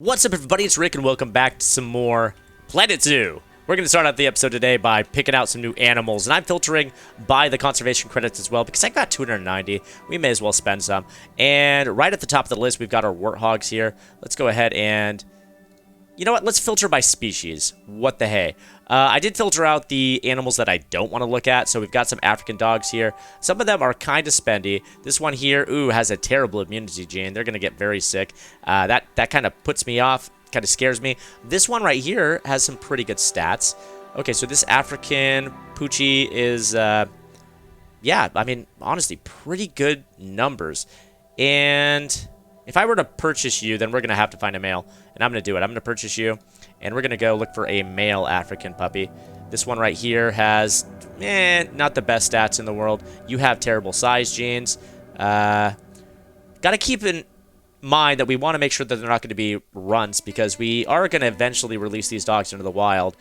What's up, everybody? It's Rick, and welcome back to some more Planet Zoo. We're going to start out the episode today by picking out some new animals, and I'm filtering by the conservation credits as well, because I got 290. We may as well spend some. And right at the top of the list, we've got our warthogs here. Let's go ahead and... You know what? Let's filter by species. What the hey? I did filter out the animals that I don't want to look at, so we've got some African dogs here. Some of them are kind of spendy. This one here, ooh, has a terrible immunity gene. They're going to get very sick. That kind of puts me off, kind of scares me. This one right here has some pretty good stats. Okay, so this African Poochie is, yeah, I mean, honestly, pretty good numbers. And... if I were to purchase you, then we're going to have to find a male. And I'm going to do it. I'm going to purchase you. And we're going to go look for a male African puppy. This one right here has, not the best stats in the world. You have terrible size genes. Got to keep in mind that we want to make sure that they're not going to be runts, because we are going to eventually release these dogs into the wild.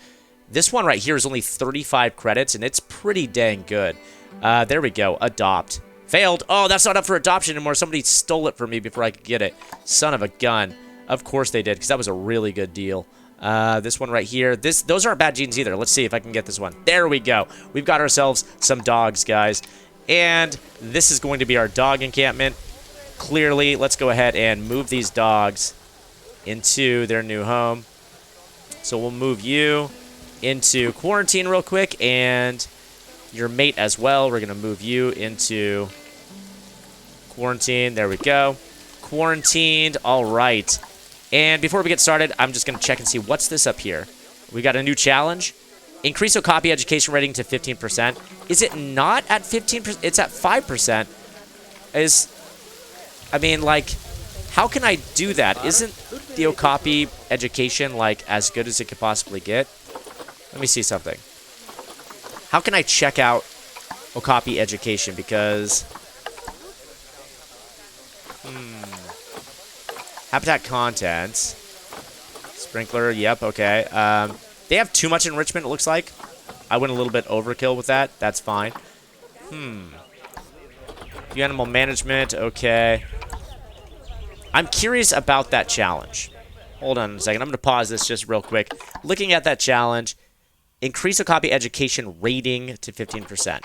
This one right here is only 35 credits, and it's pretty dang good. There we go. Adopt. Failed. Oh, that's not up for adoption anymore. Somebody stole it from me before I could get it. Son of a gun. Of course they did, because that was a really good deal. This one right here. Those aren't bad genes either. Let's see if I can get this one. There we go. We've got ourselves some dogs, guys. And this is going to be our dog encampment. Clearly, let's go ahead and move these dogs into their new home. So we'll move you into quarantine real quick, and... your mate as well. We're going to move you into quarantine. There we go. Quarantined. All right. And before we get started, I'm just going to check and see what's this up here. We got a new challenge. Increase Okapi education rating to 15%. Is it not at 15%? It's at 5%. I mean, like, how can I do that? Isn't the Okapi education, like, as good as it could possibly get? Let me see something. How can I check out Okapi education? Because... habitat contents. Sprinkler, yep, okay. They have too much enrichment, it looks like. I went a little bit overkill with that. That's fine. View animal management, okay. I'm curious about that challenge. Hold on a second. I'm going to pause this just real quick. Looking at that challenge... increase Okapi education rating to 15%.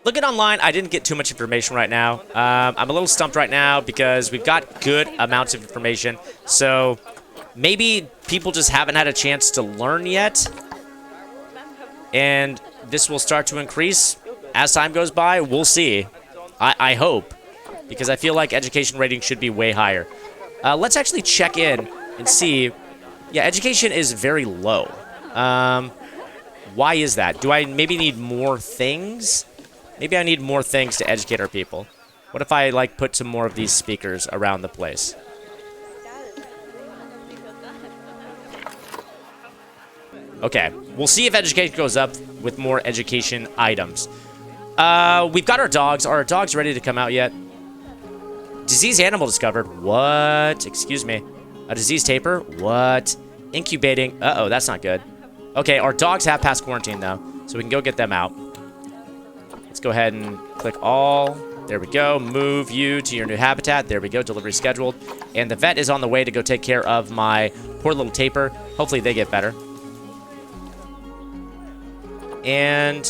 Looking online, I didn't get too much information right now. I'm a little stumped right now because we've got good amounts of information. So maybe people just haven't had a chance to learn yet. And this will start to increase as time goes by. We'll see. I hope. Because I feel like education rating should be way higher. Let's actually check in and see. Yeah, education is very low. Why is that? Do I maybe need more things? Maybe I need more things to educate our people. What if I, like, put some more of these speakers around the place? Okay, we'll see if education goes up with more education items. We've got our dogs. Are our dogs ready to come out yet? Disease animal discovered. What? Excuse me. A disease taper? What? Incubating. Uh-oh, that's not good. Okay, our dogs have passed quarantine, though, so we can go get them out. Let's go ahead and click all. There we go. Move you to your new habitat. There we go. Delivery scheduled. And the vet is on the way to go take care of my poor little taper. Hopefully they get better. And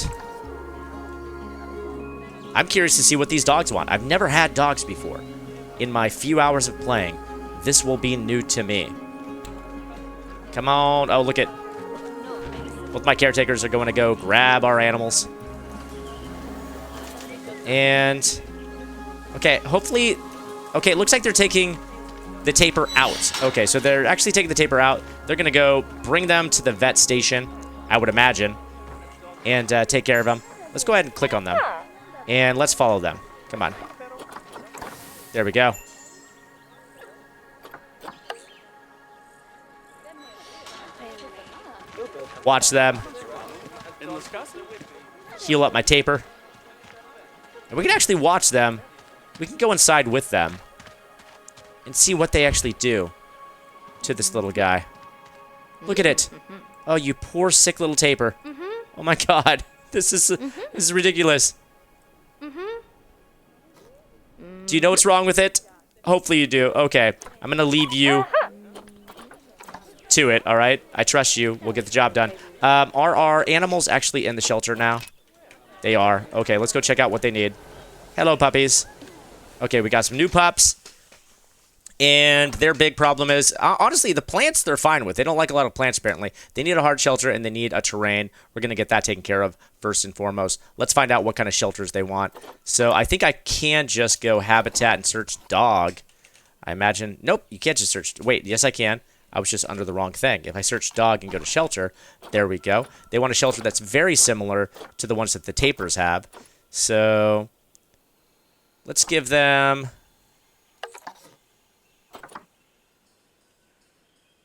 I'm curious to see what these dogs want. I've never had dogs before. In my few hours of playing, this will be new to me. Come on. Oh, look at... both my caretakers are going to go grab our animals. And... okay, hopefully... okay, it looks like they're taking the taper out. Okay, so they're actually taking the taper out. They're going to go bring them to the vet station, I would imagine, and take care of them. Let's go ahead and click on them. And let's follow them. Come on. There we go. Watch them. Heal up my taper. And we can actually watch them. We can go inside with them. And see what they actually do to this little guy. Look at it. Oh, you poor sick little taper. Oh my god. This is ridiculous. Do you know what's wrong with it? Hopefully you do. Okay. I'm going to leave you to it, all right? I trust you. We'll get the job done. Are our animals actually in the shelter now? They are. Okay, let's go check out what they need. Hello, puppies. Okay, we got some new pups. And their big problem is, honestly, the plants they're fine with. They don't like a lot of plants, apparently. They need a hard shelter, and they need a terrain. We're going to get that taken care of first and foremost. Let's find out what kind of shelters they want. So I think I can just go habitat and search dog. I imagine. Nope, you can't just search. Wait, yes, I can. I was just under the wrong thing. If I search dog and go to shelter, there we go. They want a shelter that's very similar to the ones that the tapers have. So let's give them...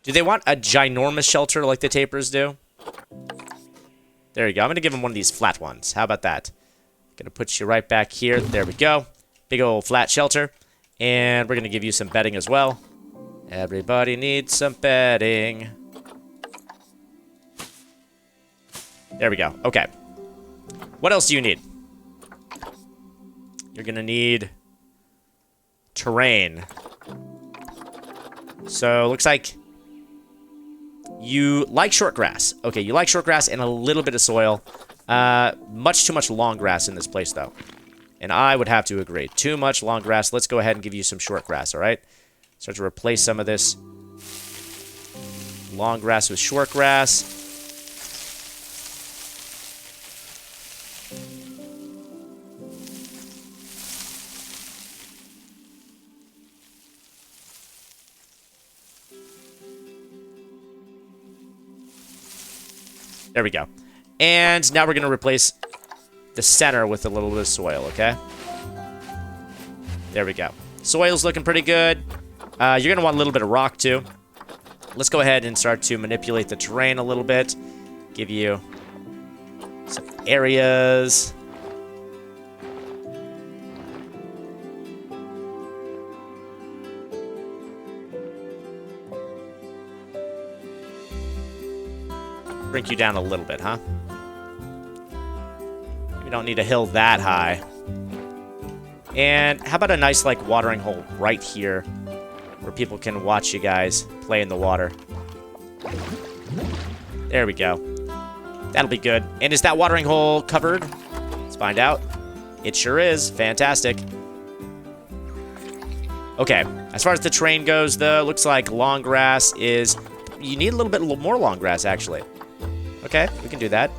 Do they want a ginormous shelter like the tapers do? There you go. I'm going to give them one of these flat ones. How about that? Going to put you right back here. There we go. Big old flat shelter. And we're going to give you some bedding as well. Everybody needs some bedding. There we go. Okay. What else do you need? You're going to need terrain. So, looks like you like short grass. Okay, you like short grass and a little bit of soil. Much too much long grass in this place, though. And I would have to agree. Too much long grass. Let's go ahead and give you some short grass, all right? Start to replace some of this long grass with short grass. There we go. And now we're going to replace the center with a little bit of soil, okay? There we go. Soil's looking pretty good. You're going to want a little bit of rock, too. Let's go ahead and start to manipulate the terrain a little bit. Give you some areas. Bring you down a little bit, huh? We don't need a hill that high. And how about a nice, like, watering hole right here where people can watch you guys play in the water? There we go. That'll be good. And is that watering hole covered? Let's find out. It sure is. Fantastic. Okay. As far as the terrain goes, though, looks like long grass is... You need a little bit more long grass, actually. Okay, we can do that.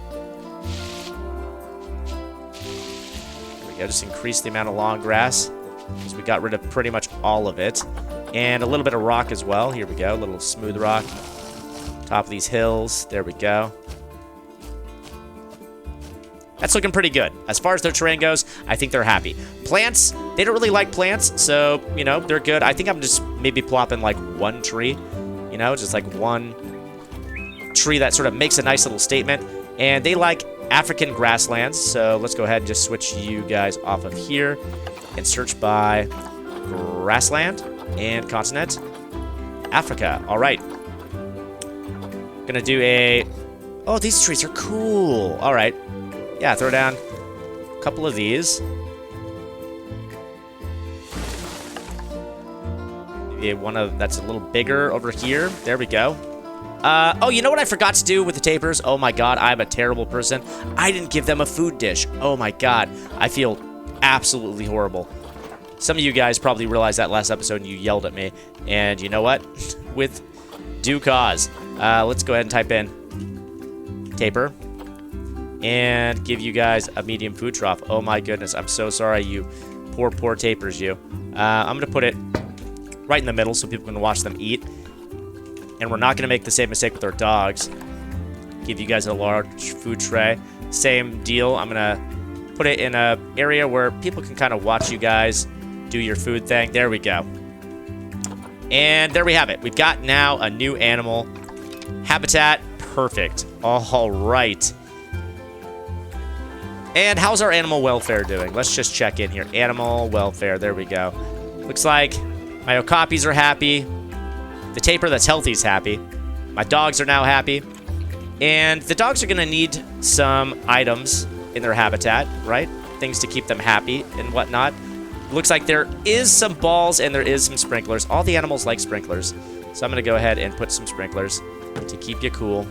There we go, just increase the amount of long grass, because we got rid of pretty much all of it. And a little bit of rock as well. Here we go, a little smooth rock. Top of these hills, there we go. That's looking pretty good. As far as their terrain goes, I think they're happy. Plants, they don't really like plants, so, you know, they're good. I think I'm just maybe plopping like one tree, you know, just like one tree that sort of makes a nice little statement. And they like African grasslands, so let's go ahead and just switch you guys off of here and search by grassland and continent Africa. All right, gonna do a... Oh, these trees are cool. All right, yeah, throw down a couple of these. Maybe one of that's a little bigger over here. There we go. Oh, you know what I forgot to do with the tapers? Oh my god, I'm a terrible person. I didn't give them a food dish. Oh my god, I feel absolutely horrible. Some of you guys probably realized that last episode and you yelled at me. And you know what? With due cause. Let's go ahead and type in taper. And give you guys a medium food trough. Oh my goodness, I'm so sorry, you poor, poor tapers, you. I'm going to put it right in the middle so people can watch them eat. And we're not going to make the same mistake with our dogs. Give you guys a large food tray. Same deal. I'm going to put it in an area where people can kind of watch you guys do your food thing. There we go. And there we have it. We've got now a new animal habitat. Perfect. All right. And how's our animal welfare doing? Let's just check in here. Animal welfare. There we go. Looks like my okapis are happy. The taper that's healthy is happy. My dogs are now happy. And the dogs are going to need some items in their habitat, right? Things to keep them happy and whatnot. Looks like there is some balls and there is some sprinklers. All the animals like sprinklers. So I'm going to go ahead and put some sprinklers to keep you cool.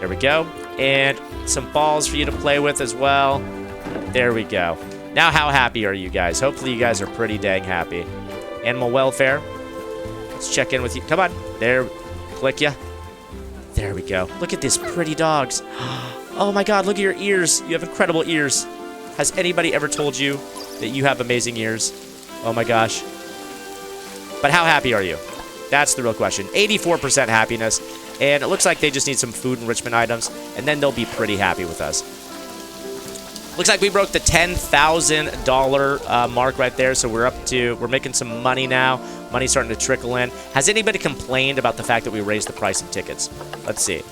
There we go. And some balls for you to play with as well. There we go. Now how happy are you guys? Hopefully you guys are pretty dang happy. Animal welfare. Let's check in with you. Come on. There. Click ya. There we go. Look at this pretty dogs. Oh my god, look at your ears. You have incredible ears. Has anybody ever told you that you have amazing ears? Oh my gosh. But how happy are you? That's the real question. 84% happiness. And it looks like they just need some food enrichment items, and then they'll be pretty happy with us. Looks like we broke the $10,000 mark right there, so we're making some money now. Money's starting to trickle in. Has anybody complained about the fact that we raised the price of tickets? Let's see.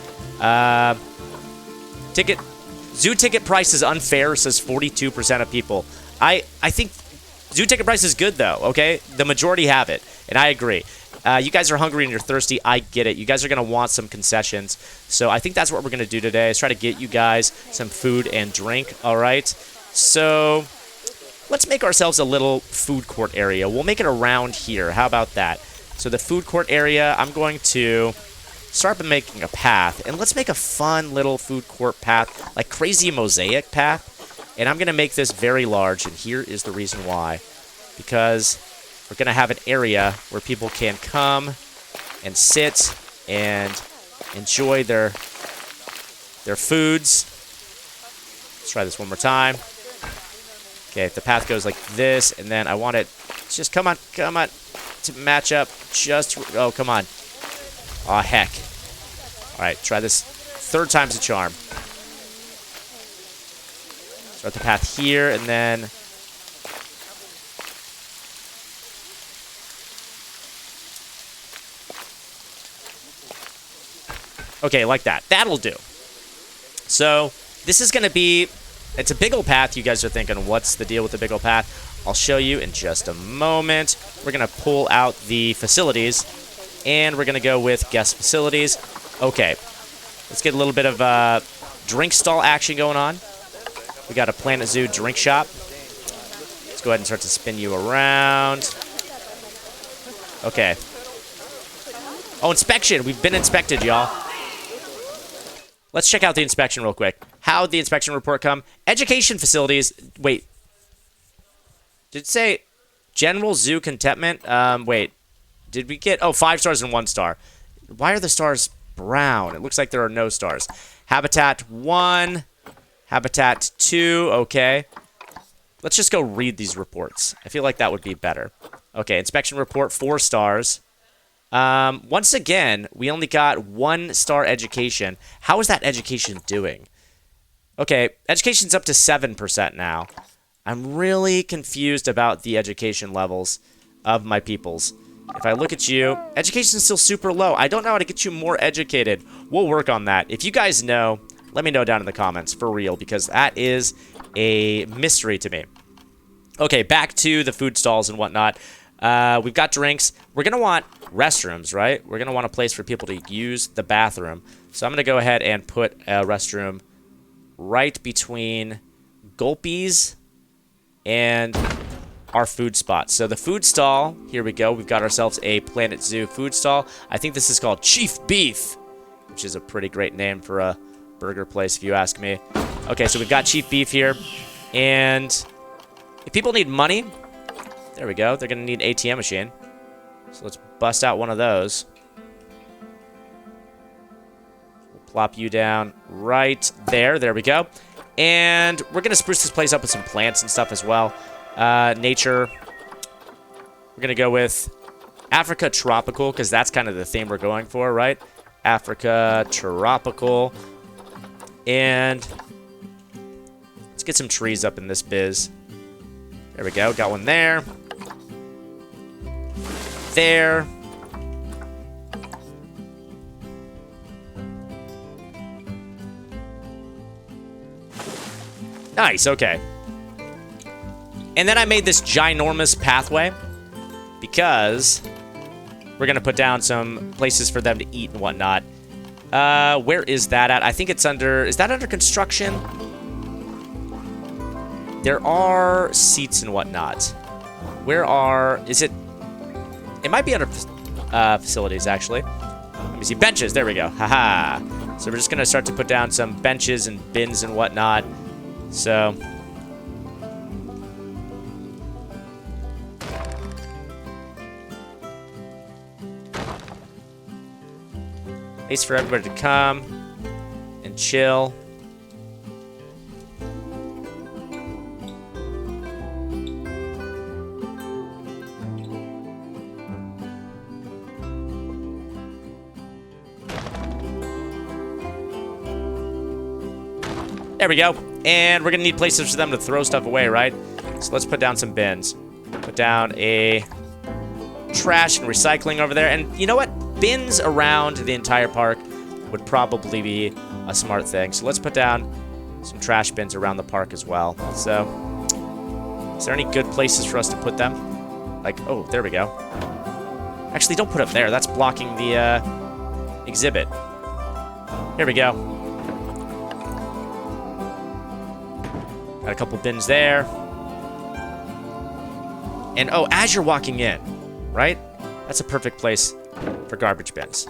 Zoo ticket price is unfair, says 42% of people. I think zoo ticket price is good, though, okay? The majority have it, and I agree. You guys are hungry and you're thirsty. I get it. You guys are going to want some concessions. So I think that's what we're going to do today is try to get you guys some food and drink. All right. So let's make ourselves a little food court area. We'll make it around here. How about that? So the food court area, I'm going to start by making a path. And let's make a fun little food court path, like crazy mosaic path. And I'm going to make this very large. And here is the reason why. Because we're going to have an area where people can come and sit and enjoy their foods. Let's try this one more time. Okay, the path goes like this, and then I want it just, come on, to match up just, oh, come on. Aw, heck. All right, try this. Third time's a charm. Start the path here, and then okay, like that. That'll do. So this is going to be, it's a big old path. You guys are thinking, what's the deal with the big old path? I'll show you in just a moment. We're going to pull out the facilities, and we're going to go with guest facilities. Okay, let's get a little bit of drink stall action going on. We got a Planet Zoo drink shop. Let's go ahead and start to spin you around. Okay. Oh, inspection. We've been inspected, y'all. Let's check out the inspection real quick. How'd the inspection report come? Education facilities. Wait. Did it say general zoo contentment? Wait. Did we get... Oh, 5 stars and 1 star. Why are the stars brown? It looks like there are no stars. Habitat 1. Habitat 2. Okay. Let's just go read these reports. I feel like that would be better. Okay, inspection report, 4 stars. Once again, we only got 1 star education. How is that education doing? Okay, education's up to 7% now. I'm really confused about the education levels of my peoples. If I look at you, education's still super low. I don't know how to get you more educated. We'll work on that. If you guys know, let me know down in the comments, for real, because that is a mystery to me. Okay, back to the food stalls and whatnot. We've got drinks. We're going to want restrooms, right? We're going to want a place for people to use the bathroom. So I'm going to go ahead and put a restroom right between Gulpies and our food spot. So the food stall, here we go. We've got ourselves a Planet Zoo food stall. I think this is called Chief Beef, which is a pretty great name for a burger place, if you ask me. Okay, so we've got Chief Beef here. And if people need money, there we go. They're going to need an ATM machine. So let's bust out one of those. We'll plop you down right there. There we go. And we're going to spruce this place up with some plants and stuff as well. Nature. We're going to go with Africa Tropical, because that's kind of the theme we're going for, right? Africa Tropical. And let's get some trees up in this biz. There we go. Got one there. There. Nice, okay. And then I made this ginormous pathway because we're going to put down some places for them to eat and whatnot. Where is that at? I think it's under... Is that under construction? There are seats and whatnot. Where are... Is it... It might be under facilities, actually. Let me see. Benches. There we go. Haha. So we're just going to start to put down some benches and bins and whatnot. So... Place for everybody to come and chill. There we go. And we're gonna need places for them to throw stuff away, right? So let's put down some bins. Put down a trash and recycling over there. And you know what? Bins around the entire park would probably be a smart thing. So let's put down some trash bins around the park as well. So, is there any good places for us to put them? Like, oh, there we go. Actually, don't put them there. That's blocking the exhibit. Here we go. Got a couple bins there. And, oh, as you're walking in, right? That's a perfect place for garbage bins.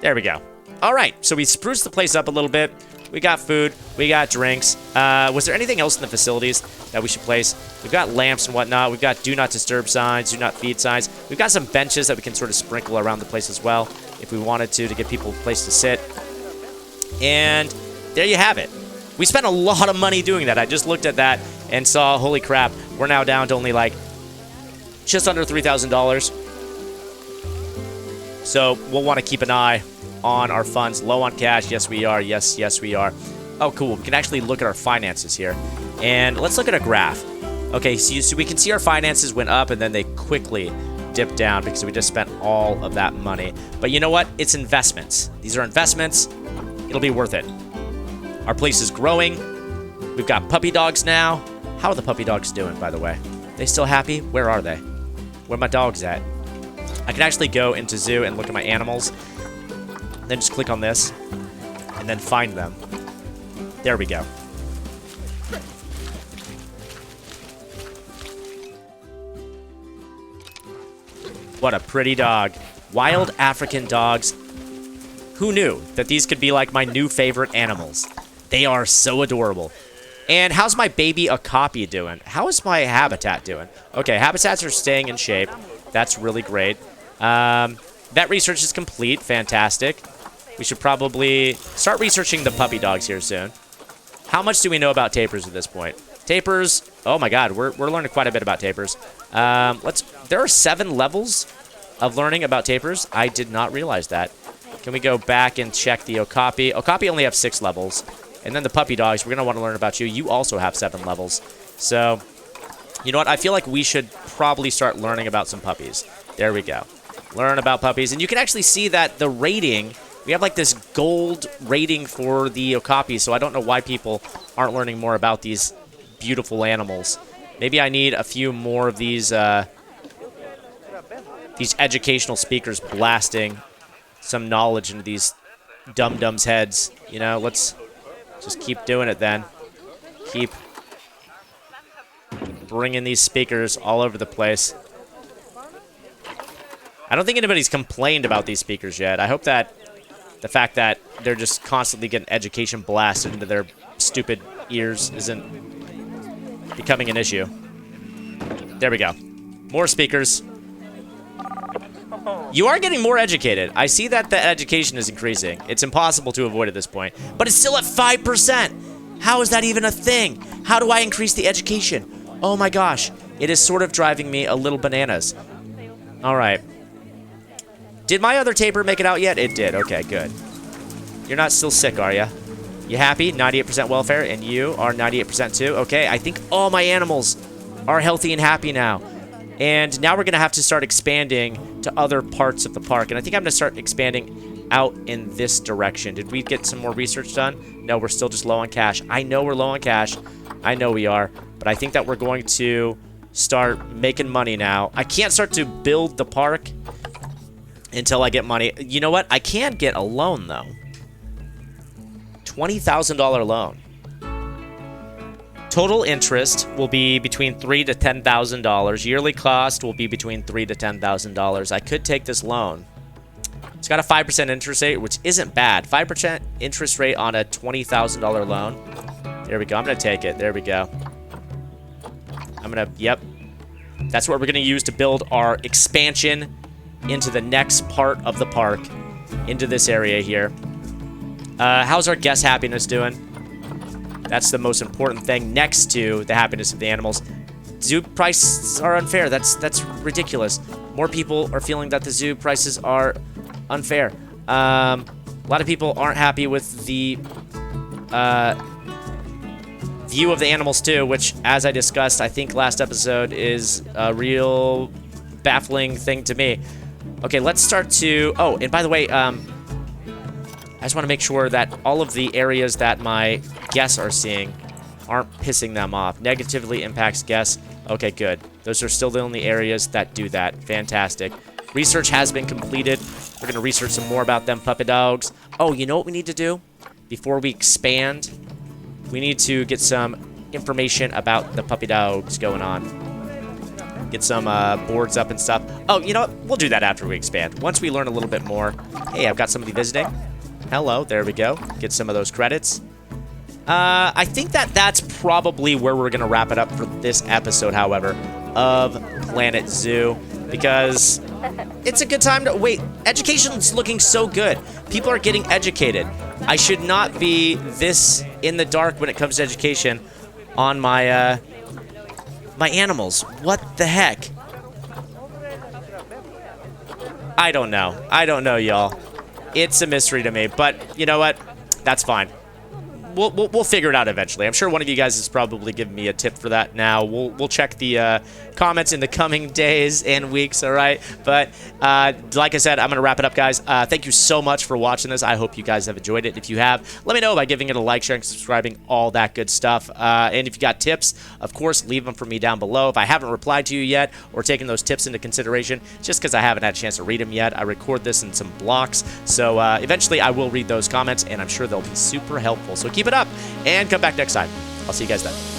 There we go. All right, so we spruced the place up a little bit. We got food. We got drinks. Was there anything else in the facilities that we should place? We've got lamps and whatnot. We've got do not disturb signs, do not feed signs. We've got some benches that we can sort of sprinkle around the place as well if we wanted to give people a place to sit. And there you have it. We spent a lot of money doing that. I just looked at that and saw, holy crap, we're now down to only like just under $3,000. So we'll want to keep an eye on our funds. Low on cash. Yes, we are. Yes, yes, we are. Oh, cool. We can actually look at our finances here. And let's look at a graph. Okay, so we can see our finances went up and then they quickly dipped down because we just spent all of that money. But you know what? It's investments. These are investments. It'll be worth it. Our place is growing. We've got puppy dogs now. How are the puppy dogs doing, by the way? They still happy? Where are they? Where are my dogs at? I can actually go into zoo and look at my animals. Then just click on this. And then find them. There we go. What a pretty dog. Wild African dogs. Who knew that these could be like my new favorite animals? They are so adorable. And how's my baby Okapi doing? How is my habitat doing? Okay, habitats are staying in shape. That's really great. Vet research is complete. Fantastic. We should probably start researching the puppy dogs here soon. How much do we know about tapirs at this point? Tapirs, oh my god, we're learning quite a bit about tapirs. There are 7 levels of learning about tapirs. I did not realize that. Can we go back and check the Okapi? Okapi only have 6 levels. And then the puppy dogs, we're going to want to learn about you. You also have 7 levels. So, you know what? I feel like we should probably start learning about some puppies. There we go. Learn about puppies. And you can actually see that the rating, we have like this gold rating for the Okapi. So I don't know why people aren't learning more about these beautiful animals. Maybe I need a few more of these educational speakers blasting some knowledge into these dum-dums' heads. You know, let's just keep doing it then. Keep bringing these speakers all over the place. I don't think anybody's complained about these speakers yet. I hope that the fact that they're just constantly getting education blasted into their stupid ears isn't becoming an issue. There we go. More speakers. You are getting more educated. I see that the education is increasing. It's impossible to avoid at this point. But it's still at 5%. How is that even a thing? How do I increase the education? Oh my gosh. It is sort of driving me a little bananas. All right. Did my other tapir make it out yet? It did. Okay, good. You're not still sick, are you? You happy? 98% welfare, and you are 98% too? Okay, I think all my animals are healthy and happy now. And now we're going to have to start expanding to other parts of the park. And I think I'm going to start expanding out in this direction. Did we get some more research done? No, we're still just low on cash. I know we're low on cash. I know we are. But I think that we're going to start making money now. I can't start to build the park until I get money. You know what? I can get a loan, though. $20,000 loan. Total interest will be between $3,000 to $10,000. Yearly cost will be between $3,000 to $10,000. I could take this loan. It's got a 5% interest rate, which isn't bad. 5% interest rate on a $20,000 loan. There we go. I'm going to take it. There we go. I'm going to, yep. That's what we're going to use to build our expansion into the next part of the park, into this area here. How's our guest happiness doing? That's the most important thing next to the happiness of the animals. Zoo prices are unfair. That's ridiculous. More people are feeling that the zoo prices are unfair. A lot of people aren't happy with the view of the animals too, which, as I discussed, I think last episode, is a real baffling thing to me. Okay, let's start to... Oh, and by the way, I just want to make sure that all of the areas that my guests are seeing aren't pissing them off. Negatively impacts guests. Okay, good. Those are still the only areas that do that. Fantastic. Research has been completed. We're going to research some more about them puppy dogs. Oh, you know what we need to do? Before we expand, we need to get some information about the puppy dogs going on. Get some boards up and stuff. Oh, you know what? We'll do that after we expand. Once we learn a little bit more. Hey, I've got somebody visiting. Hello, there we go. Get some of those credits. I think that's probably where we're going to wrap it up for this episode, however, of Planet Zoo. Because it's a good time to... Wait, education's looking so good. People are getting educated. I should not be this in the dark when it comes to education on my, my animals. What the heck? I don't know. I don't know, y'all. It's a mystery to me, but you know what? That's fine. We'll figure it out eventually. I'm sure one of you guys is probably giving me a tip for that now. We'll check the comments in the coming days and weeks, all right? But like I said, I'm going to wrap it up, guys. Thank you so much for watching this. I hope you guys have enjoyed it. If you have, let me know by giving it a like, sharing, subscribing, all that good stuff. And if you got tips, of course, leave them for me down below. If I haven't replied to you yet or taken those tips into consideration, just because I haven't had a chance to read them yet, I record this in some blocks. So eventually I will read those comments, and I'm sure they'll be super helpful. So keep it up and come back next time. I'll see you guys then.